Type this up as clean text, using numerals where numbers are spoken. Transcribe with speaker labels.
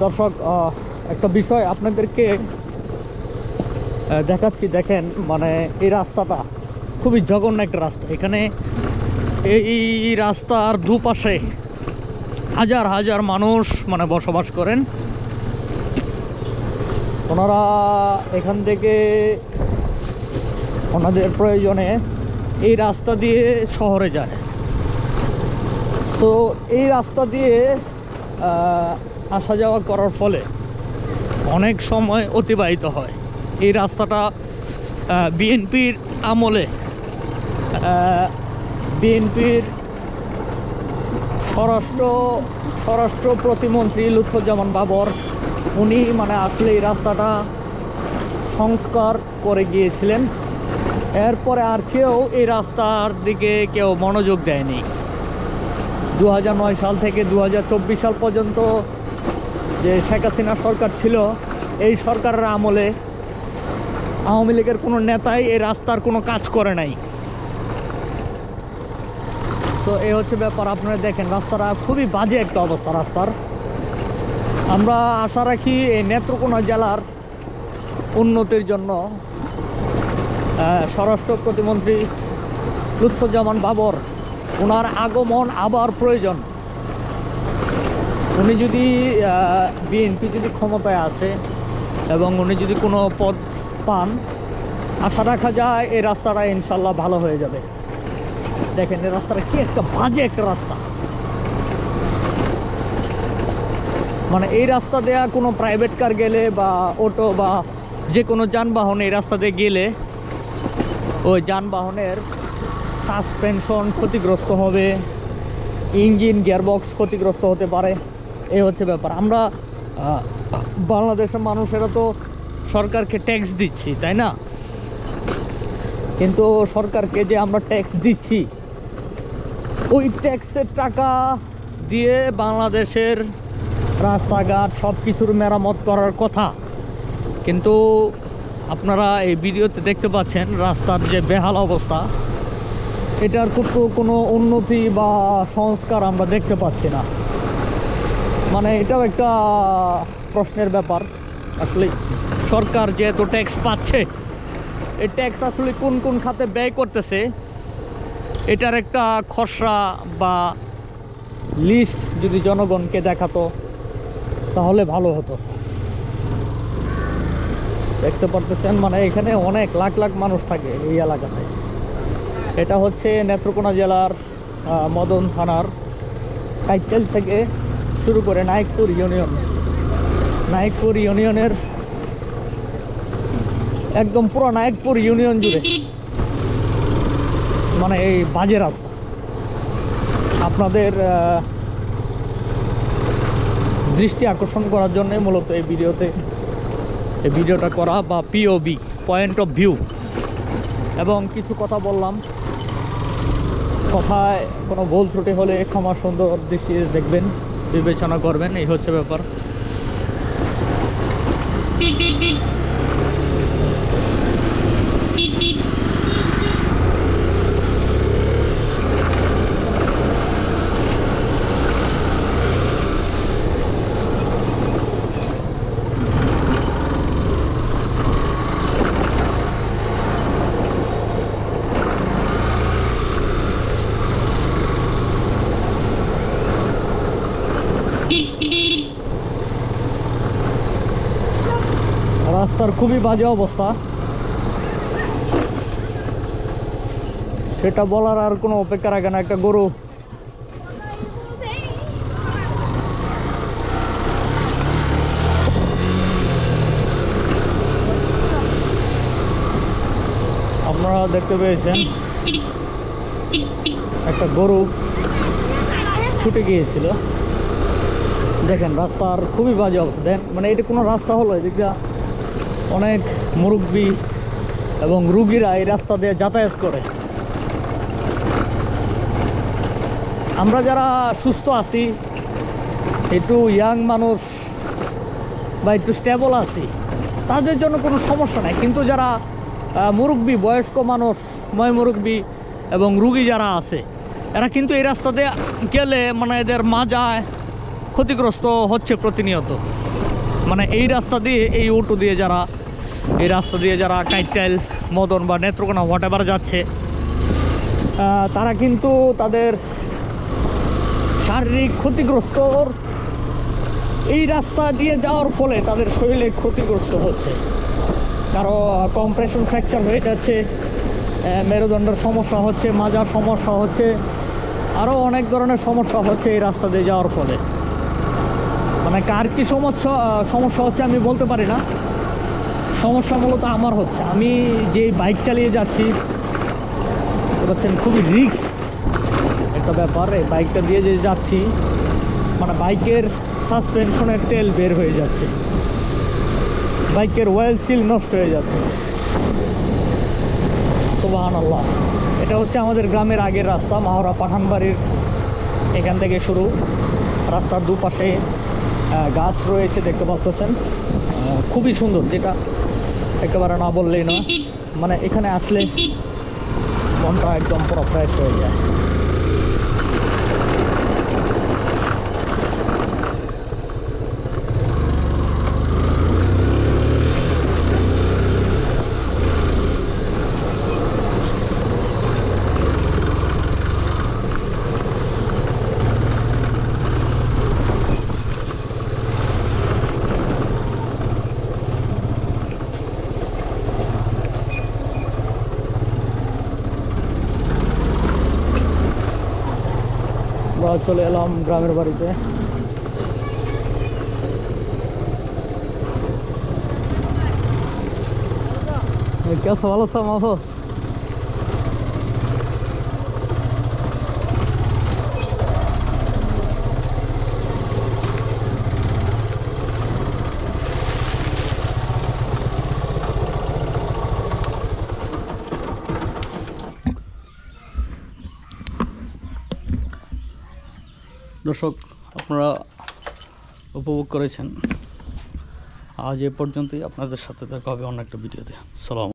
Speaker 1: দর্শক একটা বিষয় আপনাদেরকে দেখাচ্ছি। দেখেন মানে এই রাস্তাটা খুবই জঘন্য একটা রাস্তা। এখানে এই রাস্তার দুপাশে হাজার হাজার মানুষ মানে বসবাস করেন। ওনারা এখান থেকে ওনাদের প্রয়োজনে এই রাস্তা দিয়ে শহরে যায়। তো এই রাস্তা দিয়ে আসা যাওয়া করার ফলে অনেক সময় অতিবাহিত হয়। এই রাস্তাটা বিএনপির আমলে বিএনপির স্বরাষ্ট্র প্রতিমন্ত্রী লুৎফুজ্জামান বাবর উনি মানে আসলে এই রাস্তাটা সংস্কার করে গিয়েছিলেন। এরপরে আর কেউ এই রাস্তার দিকে কেউ মনোযোগ দেয়নি। 2009 সাল থেকে 2024 সাল পর্যন্ত যে শেখ হাসিনা সরকার ছিল, এই সরকারের আমলে আওয়ামী লীগের কোনো নেতাই এই রাস্তার কোনো কাজ করে নাই। তো এই হচ্ছে ব্যাপার। আপনারা দেখেন রাস্তাটা খুবই বাজে একটা অবস্থা রাস্তার। আমরা আশা রাখি এই নেত্রকোনা জেলার উন্নতির জন্য স্বরাষ্ট্র প্রতিমন্ত্রী লুৎফুজ্জামান বাবর ওনার আগমন আবার প্রয়োজন। উনি যদি বিএনপি যদি ক্ষমতায় আসে এবং উনি যদি কোনো পদ পান, আশা রাখা যায় এই রাস্তাটা ইনশাল্লাহ ভালো হয়ে যাবে। দেখেন এই রাস্তাটা কি একটা বাজে একটা রাস্তা। মানে এই রাস্তা দেয়া কোনো প্রাইভেট কার গেলে বা অটো বা যে কোনো যানবাহন এই রাস্তা দিয়ে গেলে ওই যানবাহনের সাসপেনশন ক্ষতিগ্রস্ত হবে, ইঞ্জিন গিয়ারবক্স ক্ষতিগ্রস্ত হতে পারে। এই হচ্ছে ব্যাপার। আমরা বাংলাদেশের মানুষেরা তো সরকারকে ট্যাক্স দিচ্ছি, তাই না? কিন্তু সরকারকে যে আমরা ট্যাক্স দিচ্ছি, ওই ট্যাক্সের টাকা দিয়ে বাংলাদেশের রাস্তাঘাট সব কিছুর মেরামত করার কথা। কিন্তু আপনারা এই ভিডিওতে দেখতে পাচ্ছেন রাস্তার যে বেহাল অবস্থা, এটার কোনো উন্নতি বা সংস্কার আমরা দেখতে পাচ্ছি না। মানে এটাও একটা প্রশ্নের ব্যাপার। আসলে সরকার যেহেতু ট্যাক্স পাচ্ছে, এই ট্যাক্স আসলে কোন কোন খাতে ব্যয় করতেছে এটার একটা খসড়া বা লিস্ট যদি জনগণকে দেখাতো তাহলে ভালো হতো। দেখতে পারতেছেন মানে এখানে অনেক লাখ লাখ মানুষ থাকে এই এলাকাতে। এটা হচ্ছে নেত্রকোনা জেলার মদন থানার কাইতেল থেকে শুরু করে নায়কপুর ইউনিয়নের একদম পুরো নায়কপুর ইউনিয়ন জুড়ে মানে এই বাজে রাস্তা। আপনাদের দৃষ্টি আকর্ষণ করার জন্য মূলত এই ভিডিওটা করা বা পিওভি পয়েন্ট অফ ভিউ। এবং কিছু কথা বললাম, কথায় কোনো ভুল ত্রুটি হলে ক্ষমা সুন্দর দৃষ্টি দেখবেন, বিবেচনা করবেন। এই হচ্ছে ব্যাপার। রাস্তার খুবই বাজে অবস্থা, সেটা বলার আর কোনো অপেক্ষা রাখে না। একটা গরু আপনারা দেখতে পেয়েছেন, একটা গরু ছুটে গিয়েছিল। দেখেন রাস্তার খুবই বাজে অবস্থা। দেখেন মানে এটা কোনো রাস্তা হলো? এদিকটা অনেক মুরব্বী এবং রুগীরা এই রাস্তা দিয়ে যাতায়াত করে। আমরা যারা সুস্থ আছি, একটু ইয়াং মানুষ বা একটু স্টেবল আছি, তাদের জন্য কোনো সমস্যা নাই। কিন্তু যারা মুরব্বী, বয়স্ক মানুষ, মুরব্বী এবং রুগী যারা আছে, এরা কিন্তু এই রাস্তাতে গেলে মানে এদের মাজায় ক্ষতিগ্রস্ত হচ্ছে প্রতিনিয়ত। মানে এই রাস্তা দিয়ে, এই অটো দিয়ে যারা, এই রাস্তা দিয়ে যারা কাইটাইল, মদন বা নেত্রকোনা হোয়াটএভার যাচ্ছে, তারা কিন্তু তাদের শারীরিক ক্ষতিগ্রস্ত, এই রাস্তা দিয়ে যাওয়ার ফলে তাদের শরীরে ক্ষতিগ্রস্ত হচ্ছে। কারো কম্প্রেশন ফ্র্যাকচার হয়ে যাচ্ছে, মেরুদণ্ডের সমস্যা হচ্ছে, মাজার সমস্যা হচ্ছে, আরও অনেক ধরনের সমস্যা হচ্ছে এই রাস্তা দিয়ে যাওয়ার ফলে। মানে কার কী সমস্যা হচ্ছে আমি বলতে পারি না। সমস্যা মূলত আমার হচ্ছে, আমি যে বাইক চালিয়ে যাচ্ছি, বলছেন খুবই রিস্ক একটা ব্যাপার। এই বাইকটা দিয়ে যে যাচ্ছি, মানে বাইকের সাসপেনশনের তেল বের হয়ে যাচ্ছে, বাইকের অয়েল সিল নষ্ট হয়ে যাচ্ছে। সুবহানাল্লাহ। এটা হচ্ছে আমাদের গ্রামের আগের রাস্তা, মাওরা পাঠানবাড়ির এখান থেকে শুরু। রাস্তার দুপাশে গাছ রয়েছে, দেখতে পাচ্ছেন, খুবই সুন্দর, যেটা একেবারে না বললেই না। মানে এখানে আসলে মনটা একদম পুরো ফ্রেশ হয়ে যায়। আমরা চলে এলাম গ্রামের বাড়িতে। কেসে ভালো আছো মাফো? দর্শক, আপনারা উপভোগ করেছেন, আজ এ পর্যন্তই। আপনাদের সাথে দেখা হবে অন্য একটা ভিডিওতে। সালাম।